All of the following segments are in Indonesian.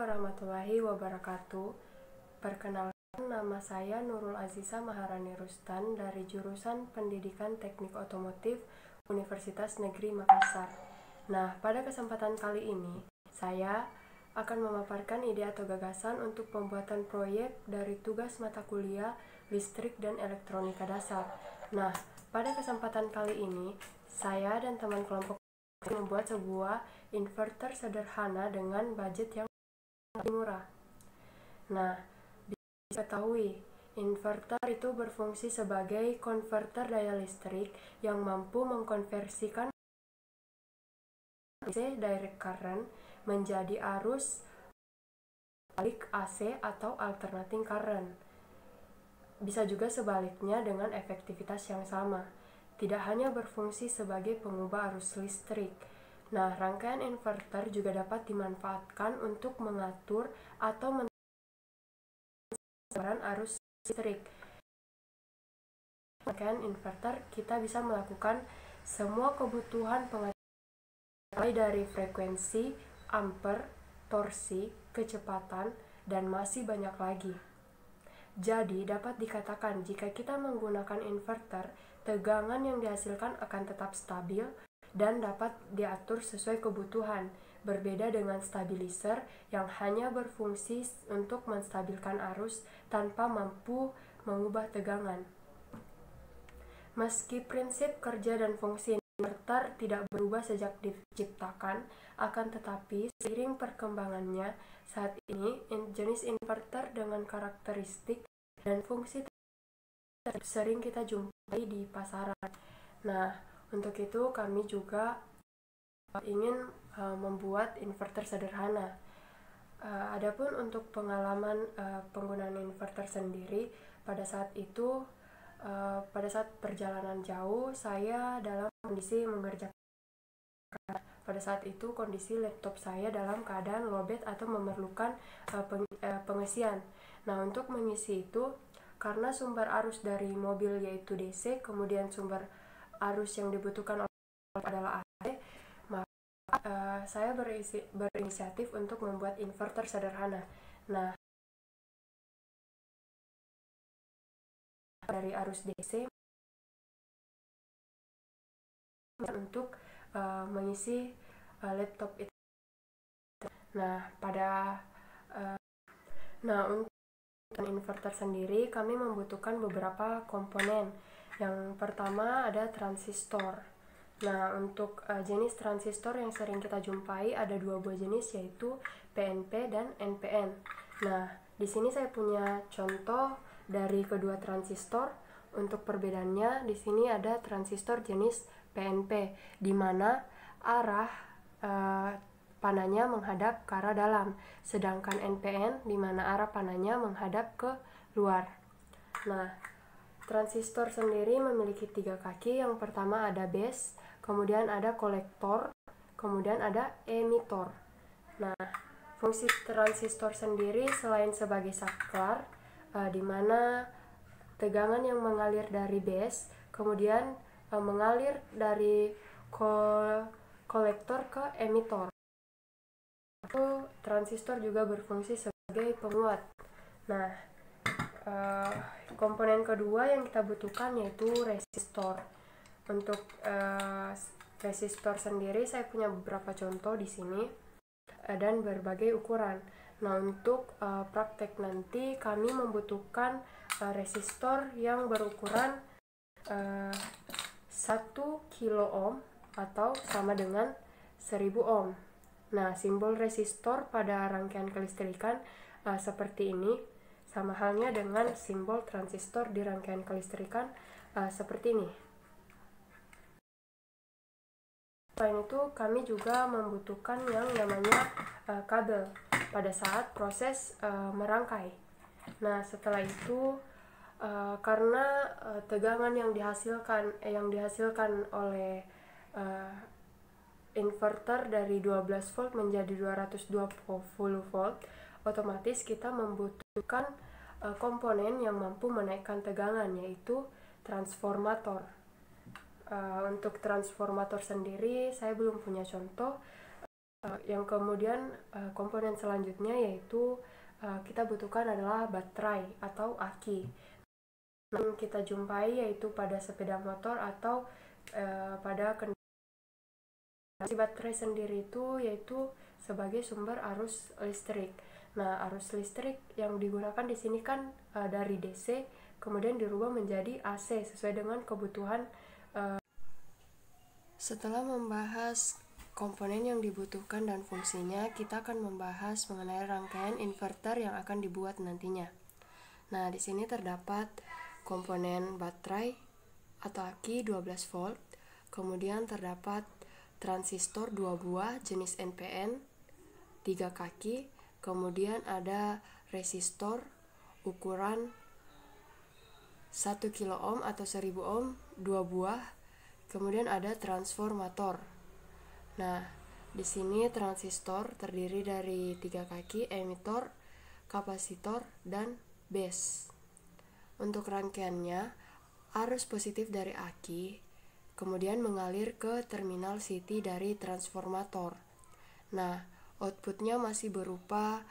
warahmatullahi wabarakatuh. Perkenalkan, nama saya Nurul Aziza Maharani Rustan dari jurusan Pendidikan Teknik Otomotif Universitas Negeri Makassar. Nah, pada kesempatan kali ini, saya akan memaparkan ide atau gagasan untuk pembuatan proyek dari tugas mata kuliah Listrik dan Elektronika Dasar. Nah, pada kesempatan kali ini, saya dan teman kelompok membuat sebuah inverter sederhana dengan budget yang murah. Nah, bisa ketahui, inverter itu berfungsi sebagai konverter daya listrik yang mampu mengkonversikan AC direct current menjadi arus balik AC atau alternating current. Bisa juga sebaliknya dengan efektivitas yang sama. Tidak hanya berfungsi sebagai pengubah arus listrik. Nah, rangkaian inverter juga dapat dimanfaatkan untuk mengatur atau menentukan arus listrik. Rangkaian inverter kita bisa melakukan semua kebutuhan pengaturan mulai dari frekuensi, ampere, torsi, kecepatan, dan masih banyak lagi. Jadi, dapat dikatakan jika kita menggunakan inverter, tegangan yang dihasilkan akan tetap stabil dan dapat diatur sesuai kebutuhan, berbeda dengan stabilizer yang hanya berfungsi untuk menstabilkan arus tanpa mampu mengubah tegangan. Meski prinsip kerja dan fungsi inverter tidak berubah sejak diciptakan, akan tetapi seiring perkembangannya, saat ini jenis inverter dengan karakteristik dan fungsi sering kita jumpai di pasaran. Nah, untuk itu kami juga ingin membuat inverter sederhana. Adapun untuk pengalaman penggunaan inverter sendiri, pada saat perjalanan jauh, saya dalam kondisi mengerjakan. Pada saat itu kondisi laptop saya dalam keadaan lowbat atau memerlukan pengisian. Nah, untuk mengisi itu, karena sumber arus dari mobil yaitu DC, kemudian sumber arus yang dibutuhkan adalah AC, maka saya berinisiatif untuk membuat inverter sederhana. Nah, dari arus DC untuk mengisi laptop itu. Nah, untuk inverter sendiri kami membutuhkan beberapa komponen. Yang pertama ada transistor. Nah, untuk jenis transistor yang sering kita jumpai ada dua buah jenis, yaitu PNP dan NPN. Nah, di sini saya punya contoh dari kedua transistor. Untuk perbedaannya, di sini ada transistor jenis PNP, di mana arah pananya menghadap ke arah dalam, sedangkan NPN di mana arah pananya menghadap ke luar. Nah, transistor sendiri memiliki 3 kaki. Yang pertama ada base, kemudian ada kolektor, kemudian ada emitor. Nah, fungsi transistor sendiri selain sebagai saklar, di mana tegangan yang mengalir dari base kemudian mengalir dari kolektor ke emitor. Transistor juga berfungsi sebagai penguat. Nah, komponen kedua yang kita butuhkan yaitu resistor. Untuk resistor sendiri saya punya beberapa contoh di sini dan berbagai ukuran. Nah, untuk praktek nanti kami membutuhkan resistor yang berukuran 1 kilo ohm atau sama dengan 1000 ohm. Nah, simbol resistor pada rangkaian kelistrikan seperti ini, sama halnya dengan simbol transistor di rangkaian kelistrikan seperti ini. Selain itu, kami juga membutuhkan yang namanya kabel pada saat proses merangkai. Nah, setelah itu karena tegangan yang dihasilkan oleh inverter dari 12 volt menjadi 220 volt, otomatis kita membutuhkan komponen yang mampu menaikkan tegangan, yaitu transformator. Untuk transformator sendiri saya belum punya contoh, Yang kemudian komponen selanjutnya yaitu kita butuhkan adalah baterai atau aki. Yang kita jumpai yaitu pada sepeda motor atau pada kendaraan. Baterai sendiri itu yaitu sebagai sumber arus listrik. Nah, arus listrik yang digunakan di sini kan dari DC kemudian dirubah menjadi AC sesuai dengan kebutuhan. Setelah membahas komponen yang dibutuhkan dan fungsinya, kita akan membahas mengenai rangkaian inverter yang akan dibuat nantinya. Nah, di sini terdapat komponen baterai atau aki 12 volt, kemudian terdapat transistor 2 buah jenis NPN 3 kaki, kemudian ada resistor ukuran 1 kilo ohm atau 1000 ohm 2 buah, kemudian ada transformator. Nah, di sini transistor terdiri dari 3 kaki, emitor, kapasitor, dan base. Untuk rangkaiannya, arus positif dari aki kemudian mengalir ke terminal CT dari transformator. Nah, outputnya masih berupa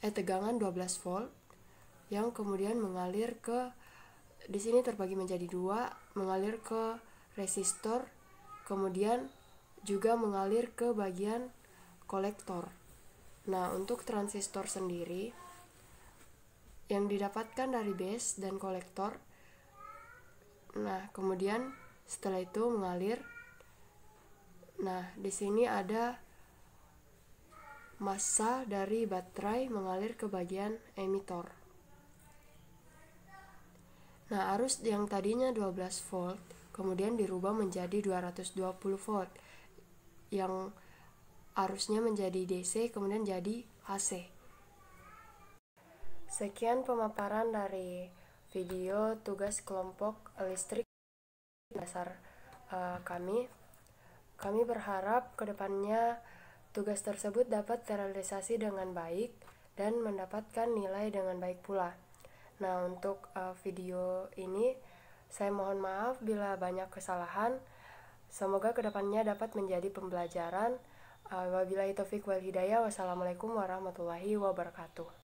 tegangan 12 volt yang kemudian mengalir ke, di sini terbagi menjadi dua, mengalir ke resistor, kemudian juga mengalir ke bagian kolektor. Nah, untuk transistor sendiri yang didapatkan dari base dan kolektor. Nah, kemudian setelah itu mengalir. Nah, di sini ada massa dari baterai mengalir ke bagian emitor. Nah, arus yang tadinya 12 volt kemudian dirubah menjadi 220 volt. Yang arusnya menjadi DC kemudian jadi AC. Sekian pemaparan dari video tugas kelompok listrik dasar kami. Kami berharap kedepannya tugas tersebut dapat terrealisasi dengan baik dan mendapatkan nilai dengan baik pula. Nah, untuk video ini saya mohon maaf bila banyak kesalahan. Semoga kedepannya dapat menjadi pembelajaran. Wabillahi taufiq wal hidayah. Wassalamualaikum warahmatullahi wabarakatuh.